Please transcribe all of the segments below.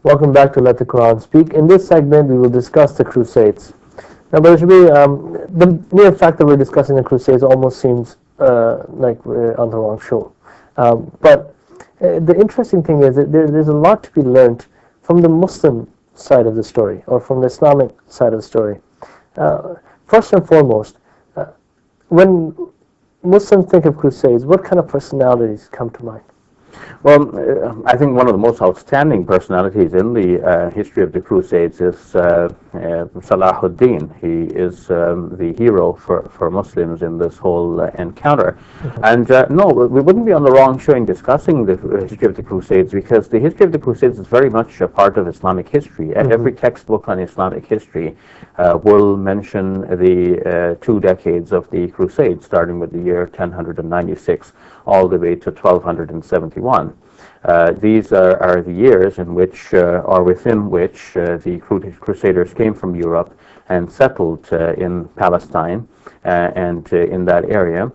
Welcome back to Let the Quran Speak. In this segment, we will discuss the Crusades. Now, Brother Shabir, the mere fact that we're discussing the Crusades almost seems like we're on the wrong show. But the interesting thing is that there's a lot to be learned from the Muslim side of the story, or from the Islamic side of the story. First and foremost, when Muslims think of Crusades, what kind of personalities come to mind? Well, I think one of the most outstanding personalities in the history of the Crusades is Salahuddin. He is the hero for Muslims in this whole encounter. And no, we wouldn't be on the wrong show in discussing the history of the Crusades, because the history of the Crusades is very much a part of Islamic history. Every textbook on Islamic history will mention the 2 decades of the Crusades, starting with the year 1096 all the way to 1271. These are the years in which, or within which, the Crusaders came from Europe and settled in Palestine and in that area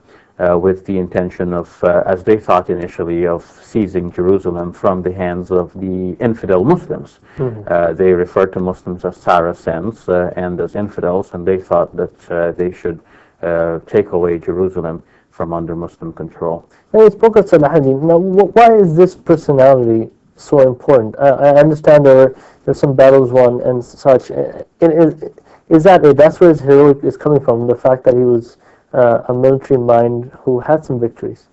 with the intention of, as they thought initially, of seizing Jerusalem from the hands of the infidel Muslims. They referred to Muslims as Saracens and as infidels, and they thought that they should take away Jerusalem from under Muslim control. Now, you spoke of Salah-ud-din. Now, why is this personality so important? I understand there's some battles won and such. Is that it? That's where his heroic is coming from, the fact that he was a military mind who had some victories?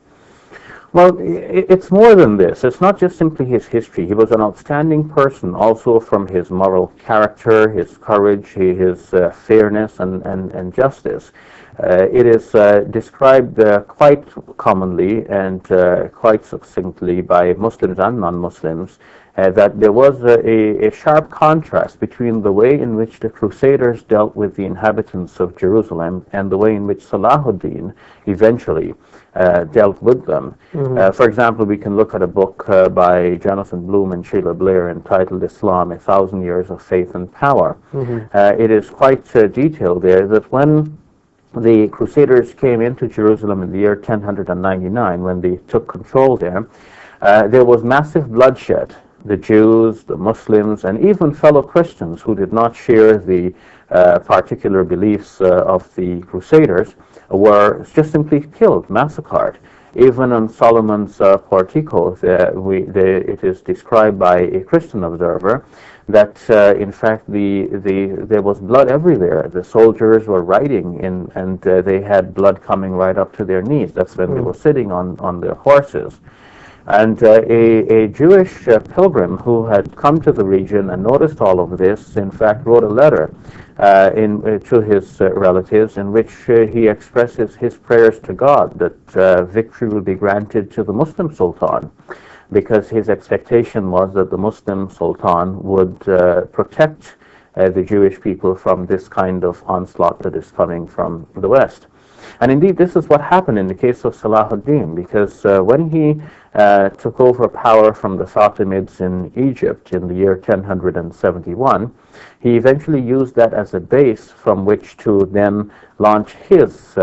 Well, it's more than this. It's not just simply his history. He was an outstanding person also from his moral character, his courage, his fairness and justice. It is described quite commonly and quite succinctly by Muslims and non-Muslims that there was a sharp contrast between the way in which the Crusaders dealt with the inhabitants of Jerusalem and the way in which Salahuddin eventually dealt with them. For example, we can look at a book by Jonathan Bloom and Sheila Blair entitled Islam, 1,000 Years of Faith and Power. It is quite detailed there that when the Crusaders came into Jerusalem in the year 1099, when they took control there, there was massive bloodshed. The Jews, the Muslims, and even fellow Christians who did not share the particular beliefs of the Crusaders were just simply killed, massacred. Even on Solomon's portico, it is described by a Christian observer that in fact there was blood everywhere. The soldiers were riding and they had blood coming right up to their knees. That's when they were sitting on their horses. And a Jewish pilgrim who had come to the region and noticed all of this, in fact, wrote a letter to his relatives in which he expresses his prayers to God that victory will be granted to the Muslim Sultan, because his expectation was that the Muslim Sultan would protect the Jewish people from this kind of onslaught that is coming from the West. And indeed, this is what happened in the case of Salahuddin, because when he took over power from the Fatimids in Egypt in the year 1071, he eventually used that as a base from which to then launch his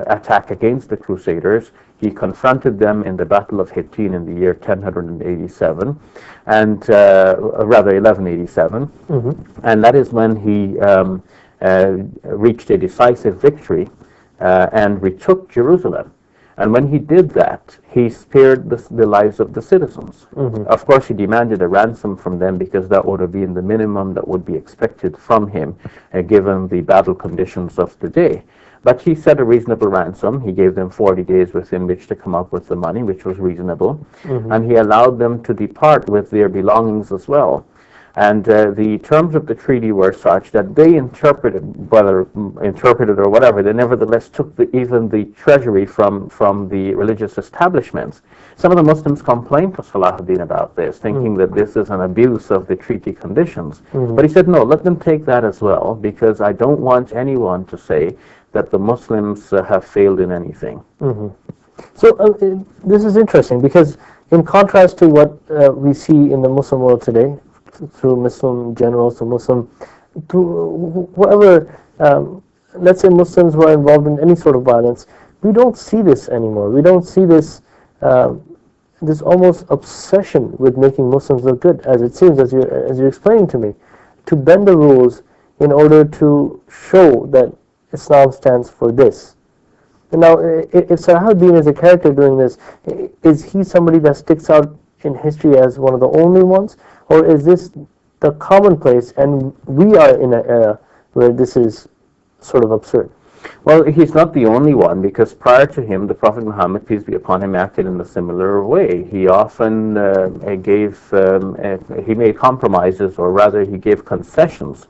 attack against the Crusaders. He confronted them in the Battle of Hittin in the year 1087, and rather 1187, and that is when he reached a decisive victory and retook Jerusalem. And when he did that, he spared the lives of the citizens. Of course, he demanded a ransom from them, because that would have been the minimum that would be expected from him, given the battle conditions of the day. But he set a reasonable ransom. He gave them 40 days within which to come up with the money, which was reasonable. And he allowed them to depart with their belongings as well. And the terms of the treaty were such that they interpreted, whether interpreted or whatever, they nevertheless took even the treasury from the religious establishments. Some of the Muslims complained to Salahuddin about this, thinking that this is an abuse of the treaty conditions. But he said, no, let them take that as well, because I don't want anyone to say that the Muslims have failed in anything. So this is interesting, because in contrast to what we see in the Muslim world today, through Muslim generals, to whoever, let's say Muslims were involved in any sort of violence, we don't see this anymore. We don't see this this almost obsession with making Muslims look good, as it seems, as you're explaining to me, to bend the rules in order to show that Islam stands for this. And now, if Salahuddin is a character doing this, is he somebody that sticks out in history as one of the only ones, or is this the commonplace, and we are in an era where this is sort of absurd? Well, he's not the only one, because prior to him, the Prophet Muhammad, peace be upon him, acted in a similar way. He often he made compromises, or rather he gave concessions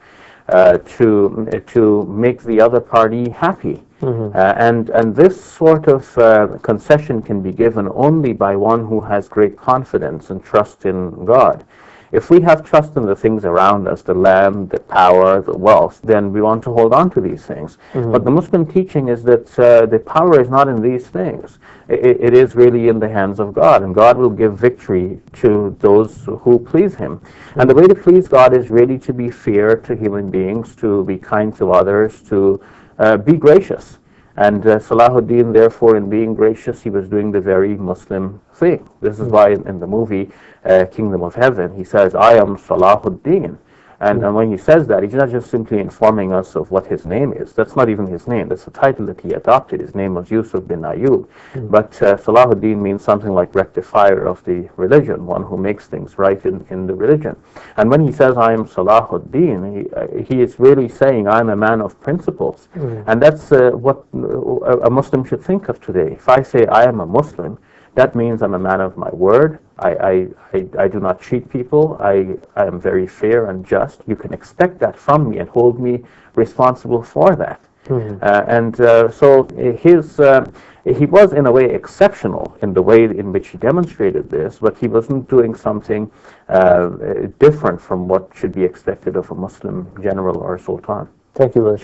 to make the other party happy. And this sort of concession can be given only by one who has great confidence and trust in God. If we have trust in the things around us, the land, the power, the wealth, then we want to hold on to these things. But the Muslim teaching is that the power is not in these things. It is really in the hands of God, and God will give victory to those who please Him. And the way to please God is really to be fair to human beings, to be kind to others, to be gracious. And Salahuddin, therefore, in being gracious, he was doing the very Muslim thing. This is why in the movie Kingdom of Heaven, he says, "I am Salah-ud-din." And when he says that, he's not just simply informing us of what his name is. That's not even his name. That's the title that he adopted. His name was Yusuf bin Ayyub. But Salahuddin means something like rectifier of the religion, one who makes things right in the religion. And when he says, "I am Salahuddin," he is really saying, "I'm a man of principles." And that's what a Muslim should think of today. If I say I am a Muslim, that means I'm a man of my word. I do not cheat people. I am very fair and just. You can expect that from me and hold me responsible for that. So he was in a way exceptional in the way in which he demonstrated this, but he wasn't doing something different from what should be expected of a Muslim general or sultan. Thank you, Liz.